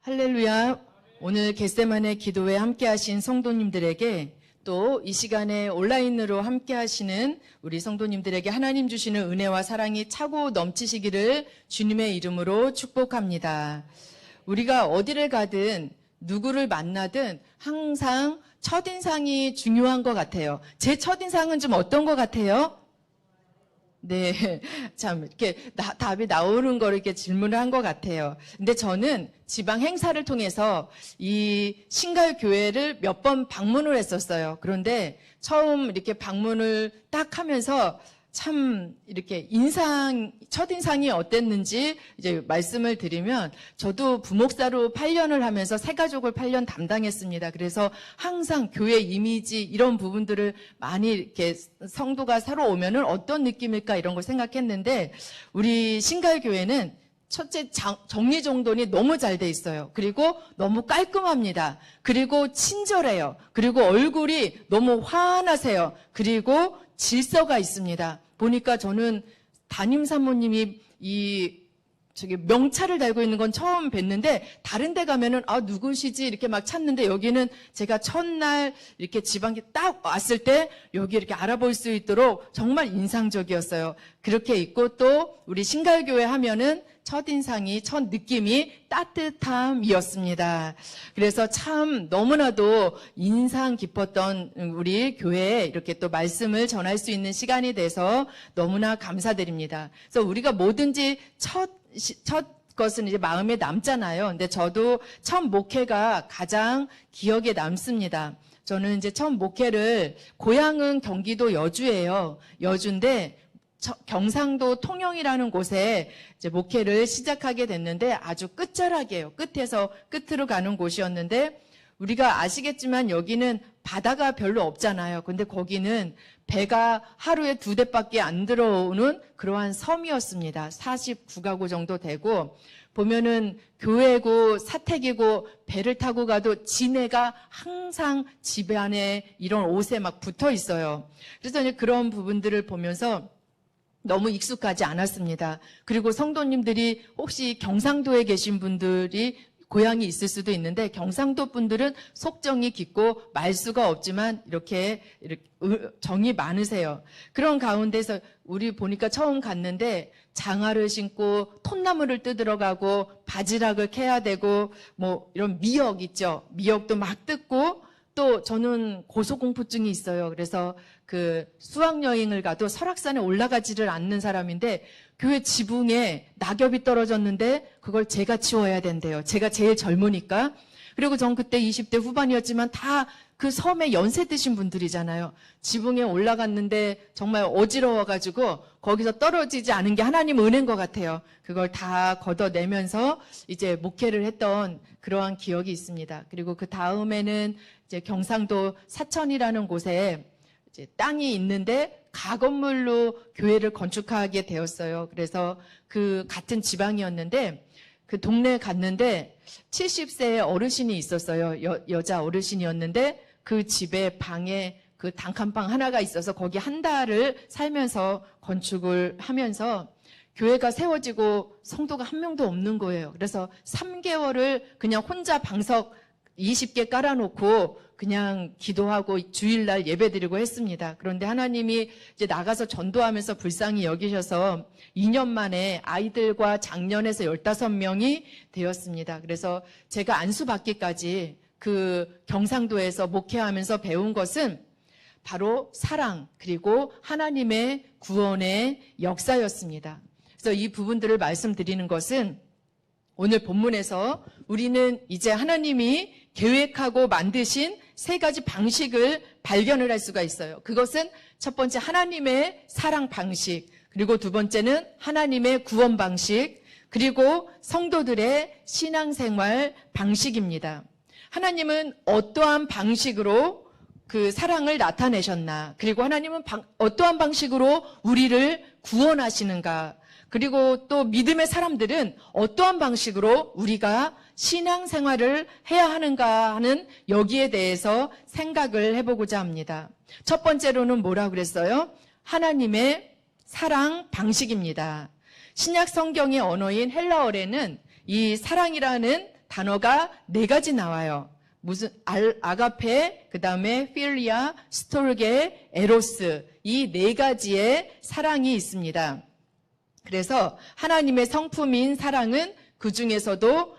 할렐루야. 오늘 겟세마네 기도회 함께하신 성도님들에게 또 이 시간에 온라인으로 함께하시는 우리 성도님들에게 하나님 주시는 은혜와 사랑이 차고 넘치시기를 주님의 이름으로 축복합니다. 우리가 어디를 가든 누구를 만나든 항상 첫인상이 중요한 것 같아요. 제 첫인상은 좀 어떤 것 같아요? 네, 참 이렇게 답이 나오는 거를 이렇게 질문을 한 것 같아요. 근데 저는 지방 행사를 통해서 이 신갈 교회를 몇 번 방문을 했었어요. 그런데 처음 이렇게 방문을 딱 하면서 참 이렇게 첫인상이 어땠는지 이제 말씀을 드리면, 저도 부목사로 8년을 하면서 새가족을 8년 담당했습니다. 그래서 항상 교회 이미지 이런 부분들을 많이 이렇게 성도가 새로 오면은 어떤 느낌일까 이런 걸 생각했는데, 우리 신갈교회는 첫째 정리정돈이 너무 잘 돼 있어요. 그리고 너무 깔끔합니다. 그리고 친절해요. 그리고 얼굴이 너무 환하세요. 그리고 질서가 있습니다. 보니까 저는 담임 사모님이 명찰을 달고 있는 건 처음 뵀는데, 다른 데 가면은 누구시지 이렇게 막 찾는데, 여기는 제가 첫날 이렇게 지방에 딱 왔을 때 여기 이렇게 알아볼 수 있도록 정말 인상적이었어요. 그렇게 있고, 또 우리 신갈교회 하면은 첫인상이, 첫 느낌이 따뜻함이었습니다. 그래서 참 너무나도 인상 깊었던 우리 교회에 이렇게 또 말씀을 전할 수 있는 시간이 돼서 너무나 감사드립니다. 그래서 우리가 뭐든지 첫 것은 이제 마음에 남잖아요. 근데 저도 첫 목회가 가장 기억에 남습니다. 저는 이제 첫 목회를, 고향은 경기도 여주예요. 여주인데 경상도 통영이라는 곳에 이제 목회를 시작하게 됐는데, 아주 끝자락이에요. 끝에서 끝으로 가는 곳이었는데, 우리가 아시겠지만 여기는 바다가 별로 없잖아요. 근데 거기는 배가 하루에 2대밖에 안 들어오는 그러한 섬이었습니다. 49가구 정도 되고, 보면은 교회고 사택이고 배를 타고 가도 지네가 항상 집 안에 이런 옷에 막 붙어 있어요. 그래서 이제 그런 부분들을 보면서 너무 익숙하지 않았습니다. 그리고 성도님들이 혹시 경상도에 계신 분들이 고향이 있을 수도 있는데, 경상도 분들은 속정이 깊고 말수가 없지만 이렇게 정이 많으세요. 그런 가운데서 우리 보니까 처음 갔는데 장화를 신고 톳나무를 뜯으러 가고 바지락을 캐야 되고, 뭐 이런 미역 있죠. 미역도 막 뜯고, 또 저는 고소공포증이 있어요. 그래서 그 수학여행을 가도 설악산에 올라가지를 않는 사람인데, 교회 지붕에 낙엽이 떨어졌는데 그걸 제가 치워야 된대요. 제가 제일 젊으니까. 그리고 전 그때 20대 후반이었지만 다 그 섬에 연세 드신 분들이잖아요. 지붕에 올라갔는데 정말 어지러워가지고 거기서 떨어지지 않은 게 하나님 은혜인 것 같아요. 그걸 다 걷어내면서 이제 목회를 했던 그러한 기억이 있습니다. 그리고 그 다음에는 이제 경상도 사천이라는 곳에 이제 땅이 있는데 가건물로 교회를 건축하게 되었어요. 그래서 그 같은 지방이었는데, 그 동네에 갔는데 70세의 어르신이 있었어요. 여자 어르신이었는데, 그 집에 방에 그 단칸방 하나가 있어서 거기 한 달을 살면서 건축을 하면서 교회가 세워지고 성도가 한 명도 없는 거예요. 그래서 3개월을 그냥 혼자 방석 20개 깔아놓고 그냥 기도하고 주일날 예배드리고 했습니다. 그런데 하나님이 이제 나가서 전도하면서 불쌍히 여기셔서 2년 만에 아이들과 장년에서 15명이 되었습니다. 그래서 제가 안수받기까지 그 경상도에서 목회하면서 배운 것은 바로 사랑, 그리고 하나님의 구원의 역사였습니다. 그래서 이 부분들을 말씀드리는 것은, 오늘 본문에서 우리는 이제 하나님이 계획하고 만드신 3가지 방식을 발견을 할 수가 있어요. 그것은 첫 번째 하나님의 사랑 방식, 그리고 두 번째는 하나님의 구원 방식, 그리고 성도들의 신앙생활 방식입니다. 하나님은 어떠한 방식으로 그 사랑을 나타내셨나, 그리고 하나님은 어떠한 방식으로 우리를 구원하시는가, 그리고 또 믿음의 사람들은 어떠한 방식으로 우리가 신앙생활을 해야 하는가 하는, 여기에 대해서 생각을 해보고자 합니다. 첫 번째로는 뭐라고 그랬어요? 하나님의 사랑 방식입니다. 신약 성경의 언어인 헬라어에는 이 사랑이라는 단어가 4가지 나와요. 무슨 아가페, 그 다음에 필리아, 스토르게, 에로스, 이 4가지의 사랑이 있습니다. 그래서 하나님의 성품인 사랑은 그 중에서도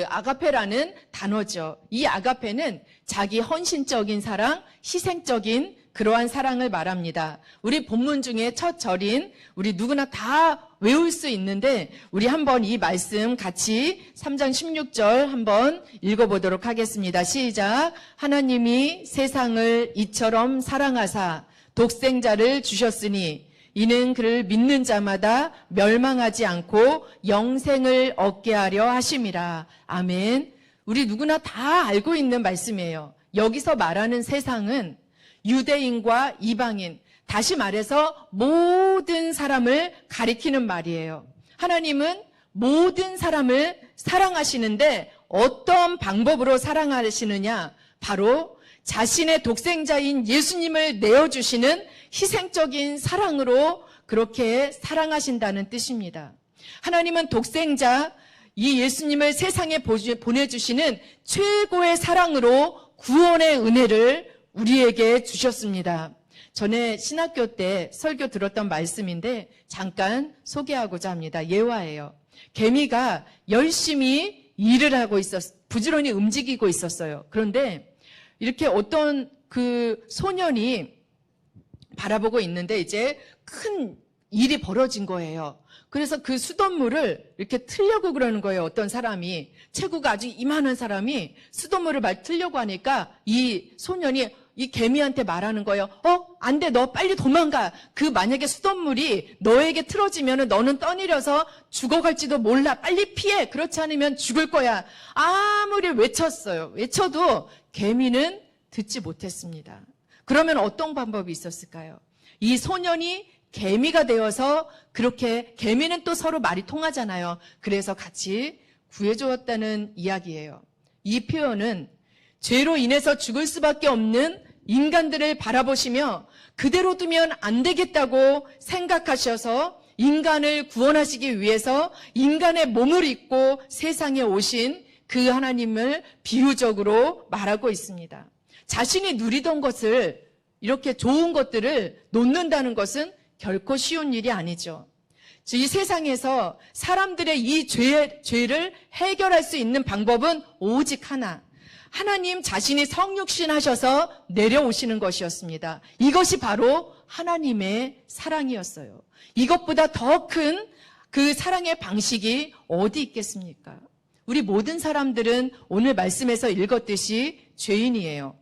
아가페라는 단어죠. 이 아가페는 자기 헌신적인 사랑, 희생적인 그러한 사랑을 말합니다. 우리 본문 중에 첫 절인 우리 누구나 다 외울 수 있는데 우리 한번 이 말씀 같이 3장 16절 한번 읽어보도록 하겠습니다. 시작. 하나님이 세상을 이처럼 사랑하사 독생자를 주셨으니 이는 그를 믿는 자마다 멸망하지 않고 영생을 얻게 하려 하심이라. 아멘. 우리 누구나 다 알고 있는 말씀이에요. 여기서 말하는 세상은 유대인과 이방인, 다시 말해서 모든 사람을 가리키는 말이에요. 하나님은 모든 사람을 사랑하시는데 어떤 방법으로 사랑하시느냐? 바로 자신의 독생자인 예수님을 내어주시는 희생적인 사랑으로 그렇게 사랑하신다는 뜻입니다. 하나님은 독생자 이 예수님을 세상에 보내주시는 최고의 사랑으로 구원의 은혜를 우리에게 주셨습니다. 전에 신학교 때 설교 들었던 말씀인데 잠깐 소개하고자 합니다. 예화예요. 개미가 열심히 일을 하고 부지런히 움직이고 있었어요. 그런데 이렇게 어떤 그 소년이 바라보고 있는데 이제 큰 일이 벌어진 거예요. 그래서 그 수돗물을 이렇게 틀려고 그러는 거예요. 어떤 사람이, 체구가 아주 이만한 사람이 수돗물을 막 틀려고 하니까 이 소년이 이 개미한테 말하는 거예요. 안 돼, 너 빨리 도망가. 만약에 수돗물이 너에게 틀어지면 너는 떠내려서 죽어갈지도 몰라. 빨리 피해. 그렇지 않으면 죽을 거야. 아무리 외쳤어요. 외쳐도 개미는 듣지 못했습니다. 그러면 어떤 방법이 있었을까요? 이 소년이 개미가 되어서 그렇게 개미는 또 서로 말이 통하잖아요. 그래서 같이 구해주었다는 이야기예요. 이 표현은 죄로 인해서 죽을 수밖에 없는 인간들을 바라보시며 그대로 두면 안 되겠다고 생각하셔서 인간을 구원하시기 위해서 인간의 몸을 입고 세상에 오신 그 하나님을 비유적으로 말하고 있습니다. 자신이 누리던 것을, 이렇게 좋은 것들을 놓는다는 것은 결코 쉬운 일이 아니죠. 이 세상에서 사람들의 이 죄를 해결할 수 있는 방법은 오직 하나. 하나님 자신이 성육신 하셔서 내려오시는 것이었습니다. 이것이 바로 하나님의 사랑이었어요. 이것보다 더 큰 그 사랑의 방식이 어디 있겠습니까? 우리 모든 사람들은 오늘 말씀에서 읽었듯이 죄인이에요.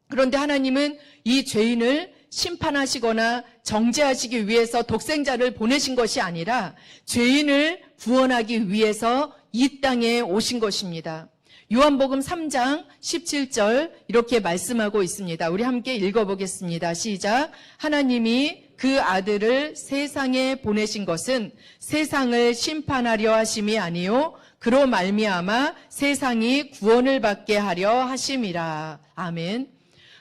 그런데 하나님은 이 죄인을 심판하시거나 정죄하시기 위해서 독생자를 보내신 것이 아니라 죄인을 구원하기 위해서 이 땅에 오신 것입니다. 요한복음 3장 17절 이렇게 말씀하고 있습니다. 우리 함께 읽어보겠습니다. 시작. 하나님이 그 아들을 세상에 보내신 것은 세상을 심판하려 하심이 아니요 그로 말미암아 세상이 구원을 받게 하려 하심이라. 아멘.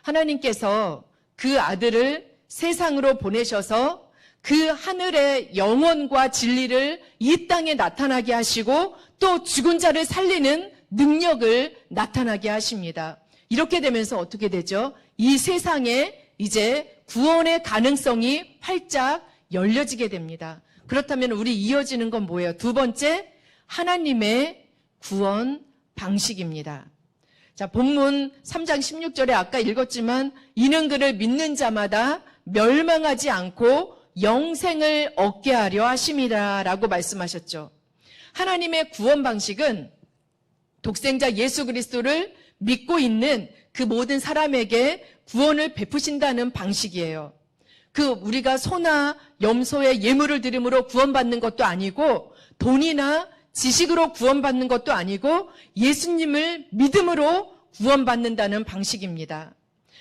하나님께서 그 아들을 세상으로 보내셔서 그 하늘의 영원과 진리를 이 땅에 나타나게 하시고 또 죽은 자를 살리는 능력을 나타나게 하십니다. 이렇게 되면서 어떻게 되죠? 이 세상에 이제 구원의 가능성이 활짝 열려지게 됩니다. 그렇다면 우리 이어지는 건 뭐예요? 두 번째, 하나님의 구원 방식입니다. 자, 본문 3장 16절에 아까 읽었지만 이는 그를 믿는 자마다 멸망하지 않고 영생을 얻게 하려 하심이라 라고 말씀하셨죠. 하나님의 구원 방식은 독생자 예수 그리스도를 믿고 있는 그 모든 사람에게 구원을 베푸신다는 방식이에요. 우리가 소나 염소의 예물을 드림으로 구원받는 것도 아니고 돈이나 지식으로 구원받는 것도 아니고 예수님을 믿음으로 구원받는다는 방식입니다.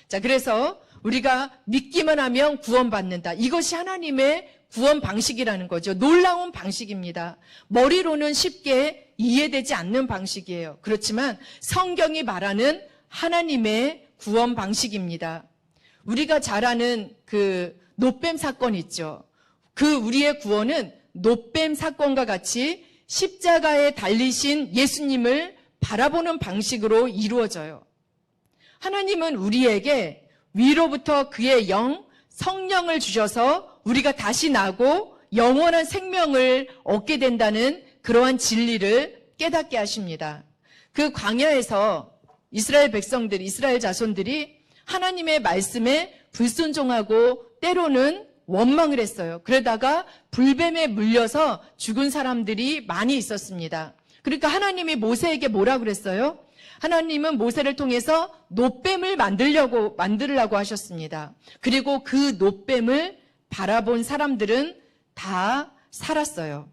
자, 그래서 우리가 믿기만 하면 구원받는다. 이것이 하나님의 구원 방식이라는 거죠. 놀라운 방식입니다. 머리로는 쉽게 이해되지 않는 방식이에요. 그렇지만 성경이 말하는 하나님의 구원 방식입니다. 우리가 잘 아는 노뱀 사건 있죠. 우리의 구원은 노뱀 사건과 같이 십자가에 달리신 예수님을 바라보는 방식으로 이루어져요. 하나님은 우리에게 위로부터 그의 영, 성령을 주셔서 우리가 다시 나고 영원한 생명을 얻게 된다는 그러한 진리를 깨닫게 하십니다. 그 광야에서 이스라엘 백성들, 이스라엘 자손들이 하나님의 말씀에 불순종하고 때로는 원망을 했어요. 그러다가 불뱀에 물려서 죽은 사람들이 많이 있었습니다. 그러니까 하나님이 모세에게 뭐라 그랬어요? 하나님은 모세를 통해서 놋뱀을 만들려고 하셨습니다. 그리고 그 놋뱀을 바라본 사람들은 다 살았어요.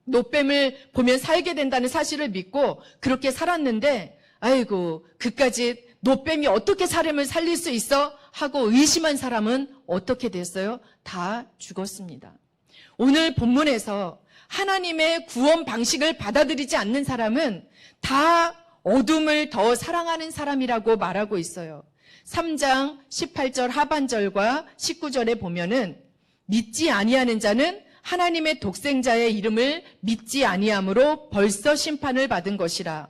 놋뱀을 보면 살게 된다는 사실을 믿고 그렇게 살았는데, 아이고, 그까지 놋뱀이 어떻게 사람을 살릴 수 있어? 하고 의심한 사람은 어떻게 됐어요? 다 죽었습니다. 오늘 본문에서 하나님의 구원 방식을 받아들이지 않는 사람은 다 어둠을 더 사랑하는 사람이라고 말하고 있어요. 3장 18절 하반절과 19절에 보면은 믿지 아니하는 자는 하나님의 독생자의 이름을 믿지 아니함으로 벌써 심판을 받은 것이라.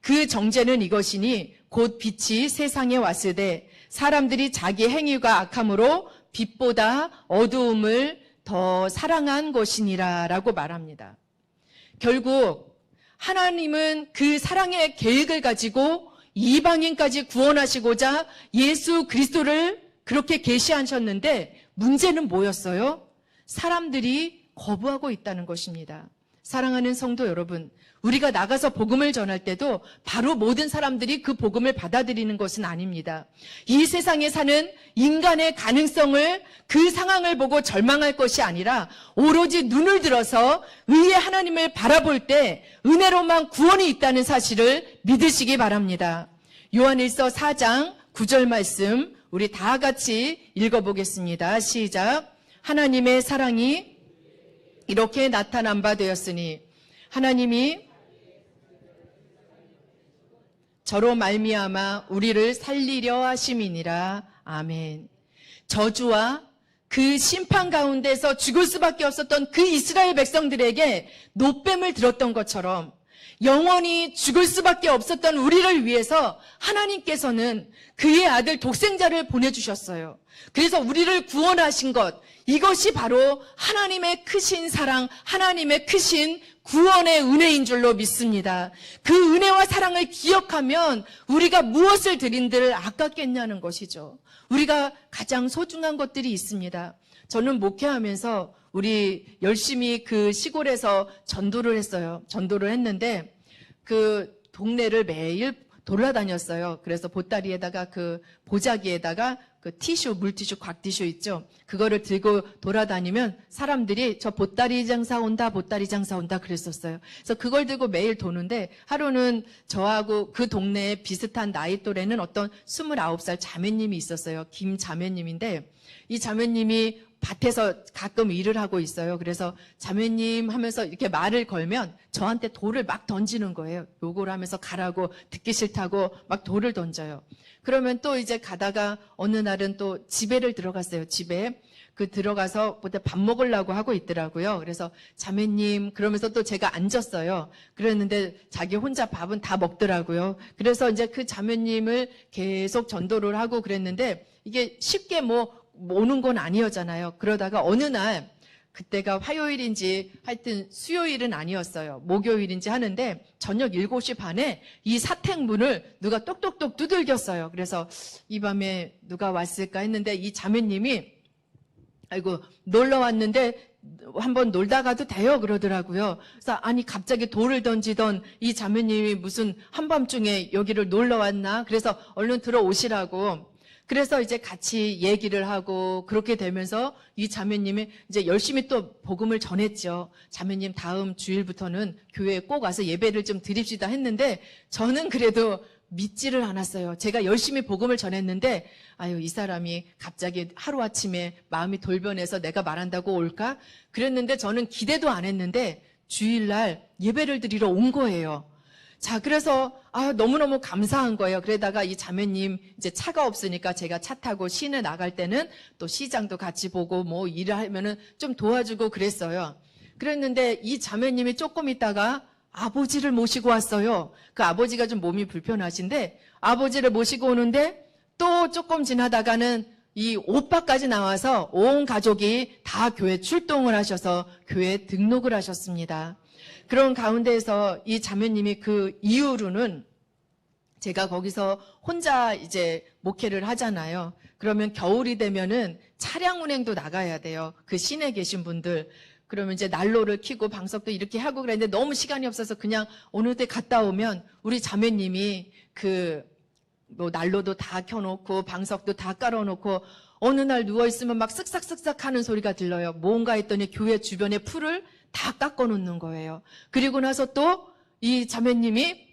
그 정죄는 이것이니 곧 빛이 세상에 왔으되 사람들이 자기 행위가 악함으로 빛보다 어두움을 더 사랑한 것이니라 라고 말합니다. 결국 하나님은 그 사랑의 계획을 가지고 이방인까지 구원하시고자 예수 그리스도를 그렇게 계시하셨는데 문제는 뭐였어요? 사람들이 거부하고 있다는 것입니다. 사랑하는 성도 여러분, 우리가 나가서 복음을 전할 때도 바로 모든 사람들이 그 복음을 받아들이는 것은 아닙니다. 이 세상에 사는 인간의 가능성을, 그 상황을 보고 절망할 것이 아니라 오로지 눈을 들어서 의의 하나님을 바라볼 때 은혜로만 구원이 있다는 사실을 믿으시기 바랍니다. 요한일서 4장 9절 말씀 우리 다 같이 읽어보겠습니다. 시작. 하나님의 사랑이 이렇게 나타난 바 되었으니 하나님이 저로 말미암아 우리를 살리려 하심이니라. 아멘. 저주와 그 심판 가운데서 죽을 수밖에 없었던 그 이스라엘 백성들에게 놋뱀을 들었던 것처럼 영원히 죽을 수밖에 없었던 우리를 위해서 하나님께서는 그의 아들 독생자를 보내주셨어요. 그래서 우리를 구원하신 것, 이것이 바로 하나님의 크신 사랑, 하나님의 크신 구원의 은혜인 줄로 믿습니다. 그 은혜와 사랑을 기억하면 우리가 무엇을 드린들 아깝겠냐는 것이죠. 우리가 가장 소중한 것들이 있습니다. 저는 목회하면서 우리 열심히 그 시골에서 전도를 했어요. 전도를 했는데 그 동네를 매일 돌아다녔어요. 그래서 보따리에다가 그 보자기에다가 그 티슈, 물티슈, 곽티슈 있죠. 그거를 들고 돌아다니면 사람들이 저 보따리 장사 온다, 보따리 장사 온다 그랬었어요. 그래서 그걸 들고 매일 도는데 하루는 저하고 그 동네에 비슷한 나이 또래는 어떤 29살 자매님이 있었어요. 김 자매님인데 이 자매님이 밭에서 가끔 일을 하고 있어요. 그래서 자매님 하면서 이렇게 말을 걸면 저한테 돌을 막 던지는 거예요. 요걸 하면서 가라고, 듣기 싫다고 막 돌을 던져요. 그러면 또 이제 가다가 어느 날은 또 집에를 들어갔어요. 집에. 그 들어가서 보다 밥 먹으려고 하고 있더라고요. 그래서 자매님 그러면서 또 제가 앉았어요. 그랬는데 자기 혼자 밥은 다 먹더라고요. 그래서 이제 그 자매님을 계속 전도를 하고 그랬는데 이게 쉽게 오는 건 아니었잖아요. 그러다가 어느 날 그때가 화요일인지 하여튼 수요일은 아니었어요. 목요일인지 하는데 저녁 7시 반에 이 사택문을 누가 똑똑똑 두들겼어요. 그래서 이 밤에 누가 왔을까 했는데 이 자매님이 아이고 놀러 왔는데 한번 놀다 가도 돼요 그러더라고요. 그래서 아니 갑자기 돌을 던지던 이 자매님이 무슨 한밤중에 여기를 놀러 왔나? 그래서 얼른 들어오시라고. 그래서 이제 같이 얘기를 하고 그렇게 되면서 이 자매님이 이제 열심히 또 복음을 전했죠. 자매님 다음 주일부터는 교회에 꼭 와서 예배를 좀 드립시다 했는데 저는 그래도 믿지를 않았어요. 제가 열심히 복음을 전했는데 아유 이 사람이 갑자기 하루아침에 마음이 돌변해서 내가 말한다고 올까? 그랬는데 저는 기대도 안 했는데 주일날 예배를 드리러 온 거예요. 자, 그래서 너무너무 감사한 거예요. 그러다가 이 자매님 이제 차가 없으니까 제가 차 타고 시내 나갈 때는 또 시장도 같이 보고 일을 하면은 좀 도와주고 그랬어요. 그랬는데 이 자매님이 조금 있다가 아버지를 모시고 왔어요. 그 아버지가 좀 몸이 불편하신데 아버지를 모시고 오는데 또 조금 지나다가는 이 오빠까지 나와서 온 가족이 다 교회 출동을 하셔서 교회에 등록을 하셨습니다. 그런 가운데에서 이 자매님이 그 이후로는 제가 거기서 혼자 이제 목회를 하잖아요. 그러면 겨울이 되면은 차량 운행도 나가야 돼요. 그 시내 계신 분들. 그러면 이제 난로를 켜고 방석도 이렇게 하고 그랬는데 너무 시간이 없어서 그냥 어느 때 갔다 오면 우리 자매님이 뭐 난로도 다 켜놓고 방석도 다 깔아놓고 어느 날 누워있으면 막 쓱싹쓱싹 하는 소리가 들려요. 뭔가 했더니 교회 주변에 풀을 다 깎아놓는 거예요. 그리고 나서 또 이 자매님이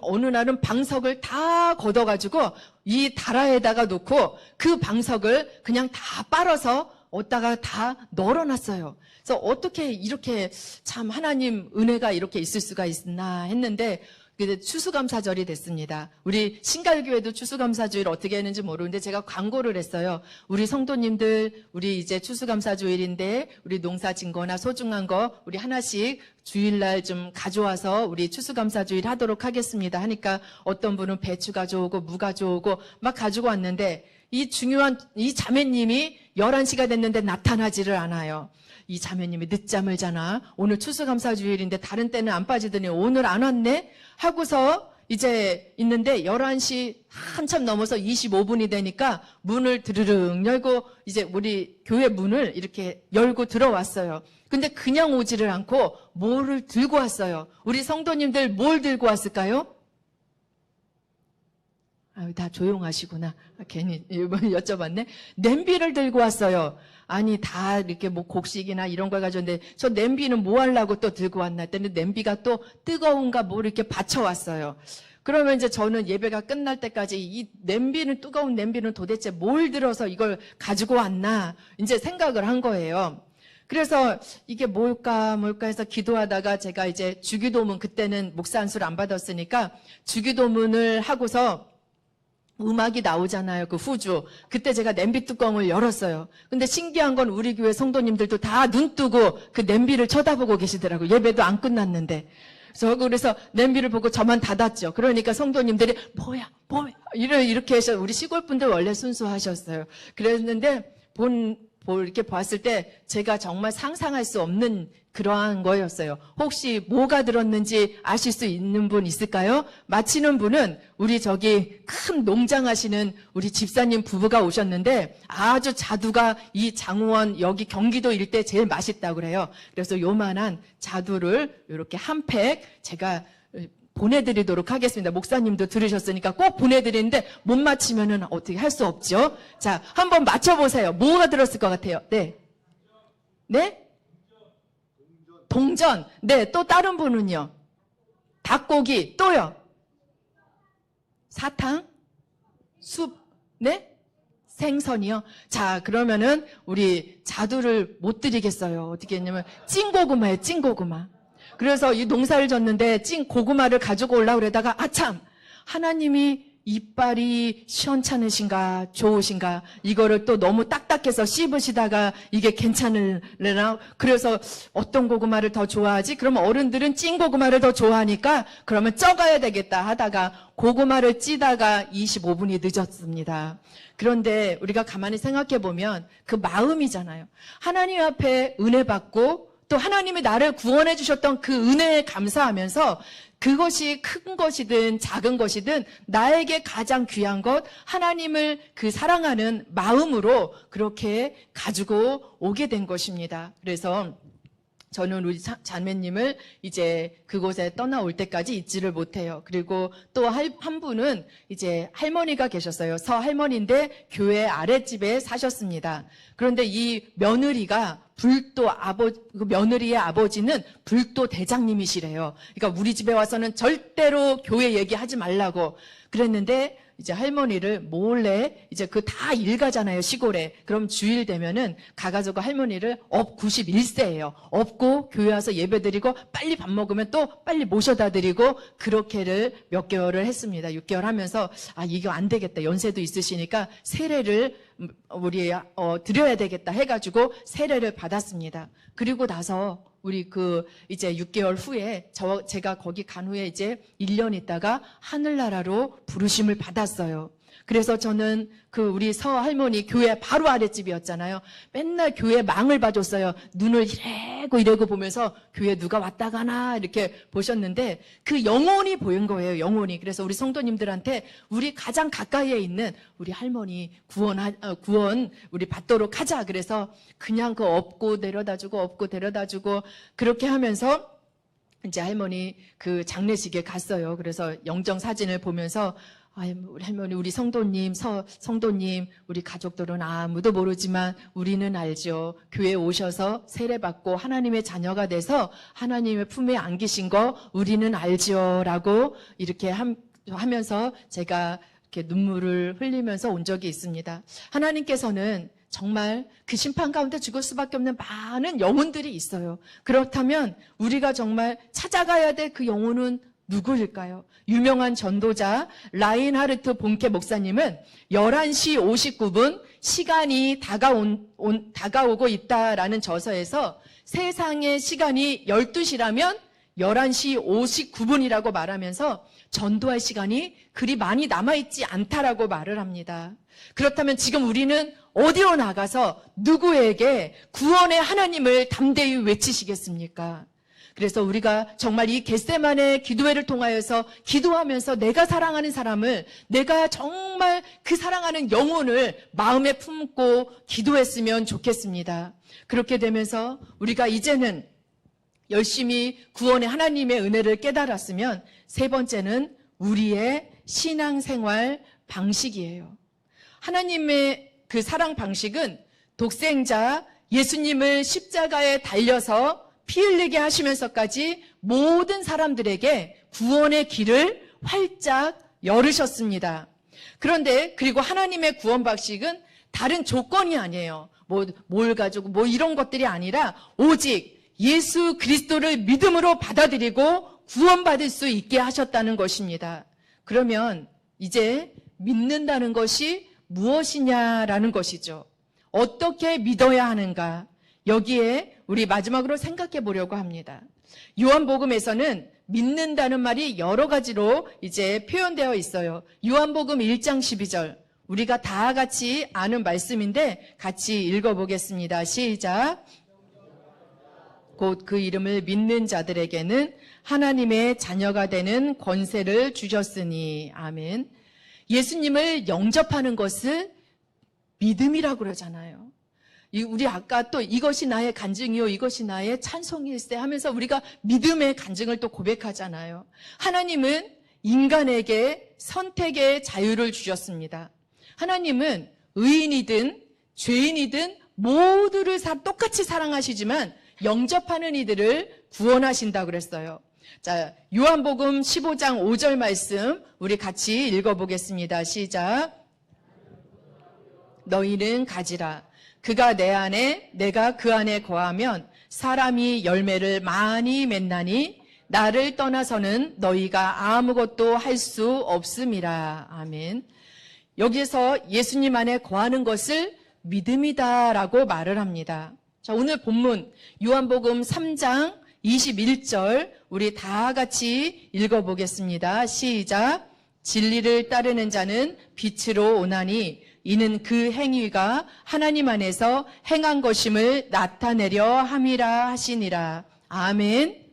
어느 날은 방석을 다 걷어가지고 이 다라에다가 놓고 그 방석을 그냥 다 빨아서 어디다가 다 널어놨어요. 그래서 어떻게 이렇게 참 하나님 은혜가 이렇게 있을 수가 있나 했는데 추수감사절이 됐습니다. 우리 신갈교회도 추수감사주일 어떻게 했는지 모르는데 제가 광고를 했어요. 우리 성도님들 우리 이제 추수감사주일인데 우리 농사 진 거나 소중한 거 우리 하나씩 주일날 좀 가져와서 우리 추수감사주일 하도록 하겠습니다 하니까 어떤 분은 배추 가져오고 무 가져오고 막 가지고 왔는데 이 자매님이 11시가 됐는데 나타나지를 않아요. 이 자매님이 늦잠을 자나? 오늘 추수감사주일인데 다른 때는 안 빠지더니 오늘 안 왔네? 하고서 이제 있는데 11시 한참 넘어서 25분이 되니까 문을 드르륵 열고 이제 우리 교회 문을 이렇게 열고 들어왔어요. 근데 그냥 오지를 않고 뭐를 들고 왔어요. 우리 성도님들 뭘 들고 왔을까요? 다 조용하시구나. 괜히 여쭤봤네. 냄비를 들고 왔어요. 아니 다 이렇게 뭐 곡식이나 이런 걸 가져왔는데 저 냄비는 뭐 하려고 또 들고 왔나 했더니 냄비가 또 뜨거운가 뭐 이렇게 받쳐왔어요. 그러면 이제 저는 예배가 끝날 때까지 이 뜨거운 냄비는 도대체 뭘 들어서 이걸 가지고 왔나 이제 생각을 한 거예요. 그래서 이게 뭘까 해서 기도하다가 제가 이제 주기도문 그때는 목사 안수를 안 받았으니까 주기도문을 하고서 음악이 나오잖아요. 그 후주. 그때 제가 냄비 뚜껑을 열었어요. 근데 신기한 건 우리 교회 성도님들도 다 눈 뜨고 그 냄비를 쳐다보고 계시더라고요. 예배도 안 끝났는데. 그래서 냄비를 보고 저만 닫았죠. 그러니까 성도님들이 뭐야 이렇게 해서 우리 시골 분들 원래 순수하셨어요. 그랬는데 이렇게 봤을 때 제가 정말 상상할 수 없는 그러한 거였어요. 혹시 뭐가 들었는지 아실 수 있는 분 있을까요? 맞히는 분은 우리 저기 큰 농장 하시는 우리 집사님 부부가 오셨는데 아주 자두가 이 장호원 여기 경기도 일대 제일 맛있다고 그래요. 그래서 요만한 자두를 이렇게 한 팩 제가 보내드리도록 하겠습니다. 목사님도 들으셨으니까 꼭 보내드리는데 못 맞히면은 어떻게 할 수 없죠. 자, 한번 맞춰보세요. 뭐가 들었을 것 같아요? 네? 네? 동전. 네, 또 다른 분은요? 닭고기. 또요? 사탕? 숲? 네? 생선이요? 자, 그러면은 우리 자두를 못 드리겠어요. 어떻게 했냐면 찐고구마예요. 찐고구마. 그래서 이 농사를 졌는데 찐 고구마를 가지고 오려고 그러다가 아참 하나님이 이빨이 시원찮으신가 좋으신가 이거를 또 너무 딱딱해서 씹으시다가 이게 괜찮으려나 그래서 어떤 고구마를 더 좋아하지? 그러면 어른들은 찐 고구마를 더 좋아하니까 그러면 쪄가야 되겠다 하다가 고구마를 찌다가 25분이 늦었습니다. 그런데 우리가 가만히 생각해 보면 그 마음이잖아요. 하나님 앞에 은혜 받고 또 하나님이 나를 구원해 주셨던 그 은혜에 감사하면서 그것이 큰 것이든 작은 것이든 나에게 가장 귀한 것 하나님을 그 사랑하는 마음으로 그렇게 가지고 오게 된 것입니다. 그래서 저는 우리 자매님을 이제 그곳에 떠나올 때까지 잊지를 못해요. 그리고 또 한 분은 이제 할머니가 계셨어요. 서할머니인데 교회 아랫집에 사셨습니다. 그런데 이 며느리가 그 며느리의 아버지는 불도 대장님이시래요. 그러니까 우리 집에 와서는 절대로 교회 얘기하지 말라고 그랬는데 이제 할머니를 몰래 이제 그 다 일 가잖아요, 시골에. 그럼 주일 되면은 가가지고 할머니를 91세예요. 업고 교회 와서 예배 드리고 빨리 밥 먹으면 또 빨리 모셔다 드리고 그렇게를 몇 개월을 했습니다. 6개월 하면서 이거 안 되겠다. 연세도 있으시니까 세례를 우리 드려야 되겠다 해가지고 세례를 받았습니다. 그리고 나서 우리 이제 6개월 후에 제가 거기 간 후에 이제 1년 있다가 하늘나라로 부르심을 받았어요. 그래서 저는 우리 서 할머니 교회 바로 아랫집이었잖아요. 맨날 교회 망을 봐줬어요. 눈을 이래고 보면서 교회 누가 왔다 가나 이렇게 보셨는데 그 영혼이 보인 거예요. 영혼이. 그래서 우리 성도님들한테 우리 가장 가까이에 있는 우리 할머니 구원 우리 받도록 하자. 그래서 그냥 업고 데려다 주고 그렇게 하면서 이제 할머니 장례식에 갔어요. 그래서 영정 사진을 보면서 우리 할머니, 우리 성도님, 우리 가족들은 아무도 모르지만 우리는 알죠. 교회에 오셔서 세례받고 하나님의 자녀가 돼서 하나님의 품에 안기신 거 우리는 알죠. 라고 이렇게 하면서 제가 이렇게 눈물을 흘리면서 온 적이 있습니다. 하나님께서는 정말 그 심판 가운데 죽을 수밖에 없는 많은 영혼들이 있어요. 그렇다면 우리가 정말 찾아가야 될 그 영혼은 누구일까요? 유명한 전도자 라인하르트 본케 목사님은 11시 59분 시간이 다가오고 있다라는 저서에서 세상의 시간이 12시라면 11시 59분이라고 말하면서 전도할 시간이 그리 많이 남아있지 않다라고 말을 합니다. 그렇다면 지금 우리는 어디로 나가서 누구에게 구원의 하나님을 담대히 외치시겠습니까? 그래서 우리가 정말 이 겟세마네 기도회를 통하여서 기도하면서 내가 사랑하는 사람을, 내가 정말 그 사랑하는 영혼을 마음에 품고 기도했으면 좋겠습니다. 그렇게 되면서 우리가 이제는 열심히 구원의 하나님의 은혜를 깨달았으면 세 번째는 우리의 신앙생활 방식이에요. 하나님의 그 사랑 방식은 독생자 예수님을 십자가에 달려서 피 흘리게 하시면서까지 모든 사람들에게 구원의 길을 활짝 열으셨습니다. 그런데 그리고 하나님의 구원 방식은 다른 조건이 아니에요. 뭘 가지고 이런 것들이 아니라 오직 예수 그리스도를 믿음으로 받아들이고 구원받을 수 있게 하셨다는 것입니다. 그러면 이제 믿는다는 것이 무엇이냐라는 것이죠. 어떻게 믿어야 하는가? 여기에 우리 마지막으로 생각해 보려고 합니다. 요한복음에서는 믿는다는 말이 여러 가지로 이제 표현되어 있어요. 요한복음 1장 12절. 우리가 다 같이 아는 말씀인데 같이 읽어보겠습니다. 시작. 곧 그 이름을 믿는 자들에게는 하나님의 자녀가 되는 권세를 주셨으니. 아멘. 예수님을 영접하는 것을 믿음이라고 그러잖아요. 우리 아까 또 이것이 나의 간증이요, 이것이 나의 찬송일세 하면서 우리가 믿음의 간증을 또 고백하잖아요. 하나님은 인간에게 선택의 자유를 주셨습니다. 하나님은 의인이든 죄인이든 모두를 똑같이 사랑하시지만 영접하는 이들을 구원하신다고 그랬어요. 자, 요한복음 15장 5절 말씀 우리 같이 읽어보겠습니다. 시작. 너희는 가지라. 그가 내 안에 내가 그 안에 거하면 사람이 열매를 많이 맺나니 나를 떠나서는 너희가 아무것도 할 수 없음이라. 아멘. 여기에서 예수님 안에 거하는 것을 믿음이다라고 말을 합니다. 자, 오늘 본문 요한복음 3장 21절 우리 다 같이 읽어보겠습니다. 시작. 진리를 따르는 자는 빛으로 오나니 이는 그 행위가 하나님 안에서 행한 것임을 나타내려 함이라 하시니라. 아멘.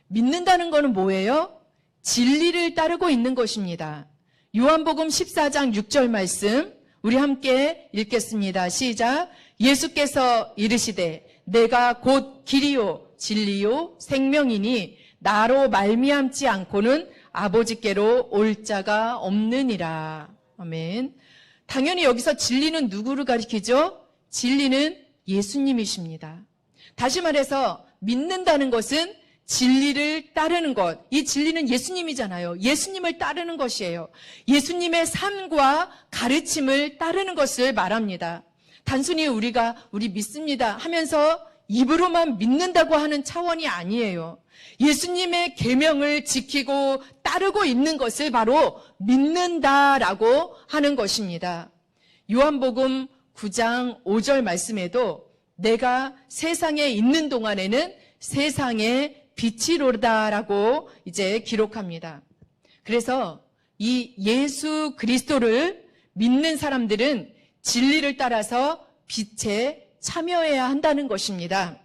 믿는다는 것은 뭐예요? 진리를 따르고 있는 것입니다. 요한복음 14장 6절 말씀 우리 함께 읽겠습니다. 시작. 예수께서 이르시되 내가 곧 길이요 진리요 생명이니 나로 말미암지 않고는 아버지께로 올 자가 없느니라. 아멘. 당연히 여기서 진리는 누구를 가리키죠? 진리는 예수님이십니다. 다시 말해서 믿는다는 것은 진리를 따르는 것. 이 진리는 예수님이잖아요. 예수님을 따르는 것이에요. 예수님의 삶과 가르침을 따르는 것을 말합니다. 단순히 우리 믿습니다 하면서 입으로만 믿는다고 하는 차원이 아니에요. 예수님의 계명을 지키고 따르고 있는 것을 바로 믿는다라고 하는 것입니다. 요한복음 9장 5절 말씀에도 내가 세상에 있는 동안에는 세상의 빛이로다라고 이제 기록합니다. 그래서 이 예수 그리스도를 믿는 사람들은 진리를 따라서 빛에 참여해야 한다는 것입니다.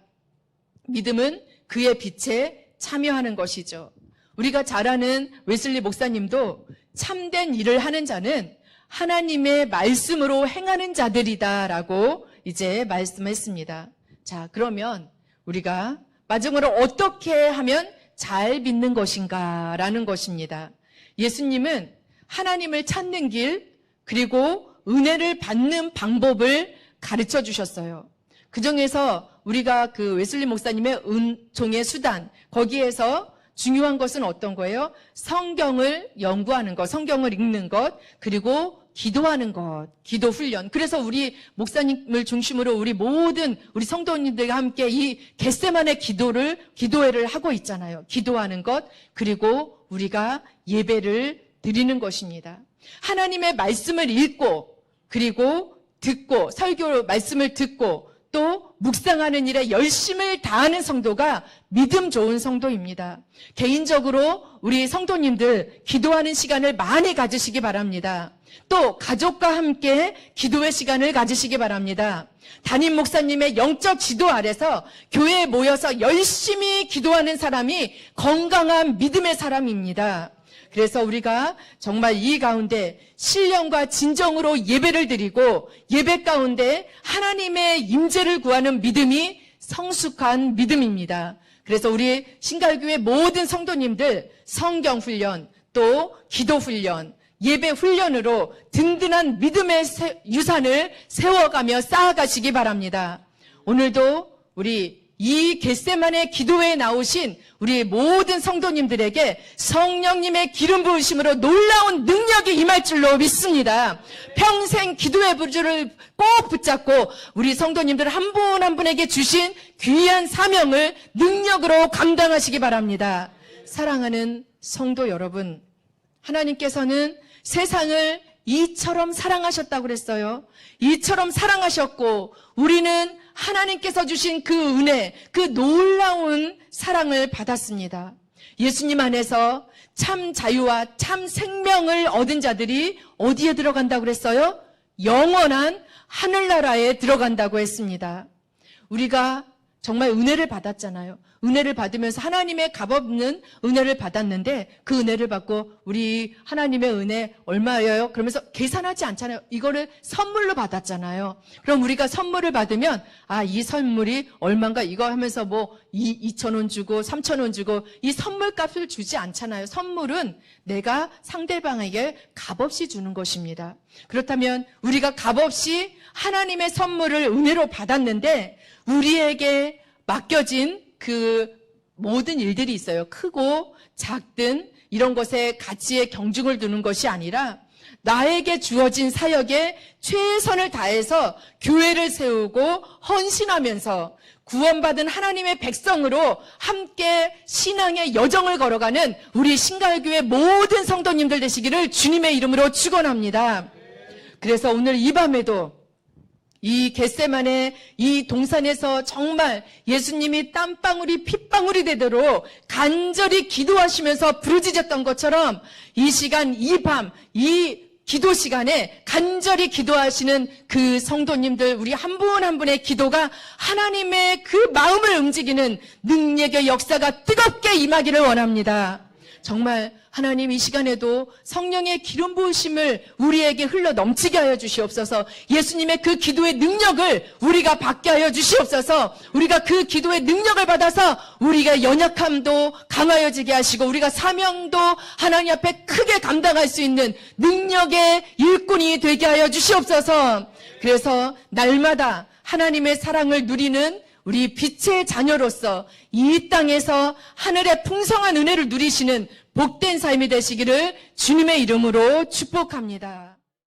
믿음은 그의 빛에 참여하는 것이죠. 우리가 잘 아는 웨슬리 목사님도 참된 일을 하는 자는 하나님의 말씀으로 행하는 자들이다라고 이제 말씀했습니다. 자, 그러면 우리가 마지막으로 어떻게 하면 잘 믿는 것인가라는 것입니다. 예수님은 하나님을 찾는 길, 그리고 은혜를 받는 방법을 가르쳐 주셨어요. 그 중에서 우리가 그 웨슬리 목사님의 은총의 수단, 거기에서 중요한 것은 어떤 거예요? 성경을 연구하는 것, 성경을 읽는 것, 그리고 기도하는 것, 기도 훈련. 그래서 우리 목사님을 중심으로 우리 모든 우리 성도님들과 함께 이 겟세마네 기도회를 하고 있잖아요. 기도하는 것, 그리고 우리가 예배를 드리는 것입니다. 하나님의 말씀을 읽고, 그리고 듣고, 설교 말씀을 듣고, 또 묵상하는 일에 열심을 다하는 성도가 믿음 좋은 성도입니다. 개인적으로 우리 성도님들 기도하는 시간을 많이 가지시기 바랍니다. 또 가족과 함께 기도의 시간을 가지시기 바랍니다. 담임 목사님의 영적 지도 아래서 교회에 모여서 열심히 기도하는 사람이 건강한 믿음의 사람입니다. 그래서 우리가 정말 이 가운데 신령과 진정으로 예배를 드리고 예배 가운데 하나님의 임재를 구하는 믿음이 성숙한 믿음입니다. 그래서 우리 신갈교회 모든 성도님들 성경 훈련, 또 기도 훈련, 예배 훈련으로 든든한 믿음의 유산을 세워가며 쌓아가시기 바랍니다. 오늘도 우리 이 겟세마네 기도회에 나오신 우리 모든 성도님들에게 성령님의 기름 부으심으로 놀라운 능력이 임할 줄로 믿습니다. 평생 기도의 부주를 꼭 붙잡고 우리 성도님들 한 분 한 분에게 주신 귀한 사명을 능력으로 감당하시기 바랍니다. 사랑하는 성도 여러분, 하나님께서는 세상을 이처럼 사랑하셨다고 그랬어요. 이처럼 사랑하셨고 우리는 하나님께서 주신 그 은혜, 그 놀라운 사랑을 받았습니다. 예수님 안에서 참 자유와 참 생명을 얻은 자들이 어디에 들어간다고 그랬어요? 영원한 하늘나라에 들어간다고 했습니다. 우리가 정말 은혜를 받았잖아요. 은혜를 받으면서 하나님의 값없는 은혜를 받았는데 그 은혜를 받고 우리 하나님의 은혜 얼마예요? 그러면서 계산하지 않잖아요. 이거를 선물로 받았잖아요. 그럼 우리가 선물을 받으면 이 선물이 얼마인가 이거 하면서 2,000원 주고 3,000원 주고 이 선물값을 주지 않잖아요. 선물은 내가 상대방에게 값없이 주는 것입니다. 그렇다면 우리가 값없이 하나님의 선물을 은혜로 받았는데 우리에게 맡겨진 그 모든 일들이 있어요. 크고 작든 이런 것에 가치에 경중을 두는 것이 아니라 나에게 주어진 사역에 최선을 다해서 교회를 세우고 헌신하면서 구원받은 하나님의 백성으로 함께 신앙의 여정을 걸어가는 우리 신갈교회 모든 성도님들 되시기를 주님의 이름으로 축원합니다. 그래서 오늘 이 밤에도 이 겟세마네 이 동산에서 정말 예수님이 땀방울이 핏방울이 되도록 간절히 기도하시면서 부르짖었던 것처럼 이 시간, 이 밤, 이 기도 시간에 간절히 기도하시는 그 성도님들 우리 한 분 한 분의 기도가 하나님의 그 마음을 움직이는 능력의 역사가 뜨겁게 임하기를 원합니다. 정말 하나님 이 시간에도 성령의 기름 부으심을 우리에게 흘러 넘치게 하여 주시옵소서. 예수님의 그 기도의 능력을 우리가 받게 하여 주시옵소서. 우리가 그 기도의 능력을 받아서 우리가 연약함도 강하여지게 하시고 우리가 사명도 하나님 앞에 크게 감당할 수 있는 능력의 일꾼이 되게 하여 주시옵소서. 그래서 날마다 하나님의 사랑을 누리는 우리 빛의 자녀로서 이 땅에서 하늘의 풍성한 은혜를 누리시는 복된 삶이 되시기를 주님의 이름으로 축복합니다.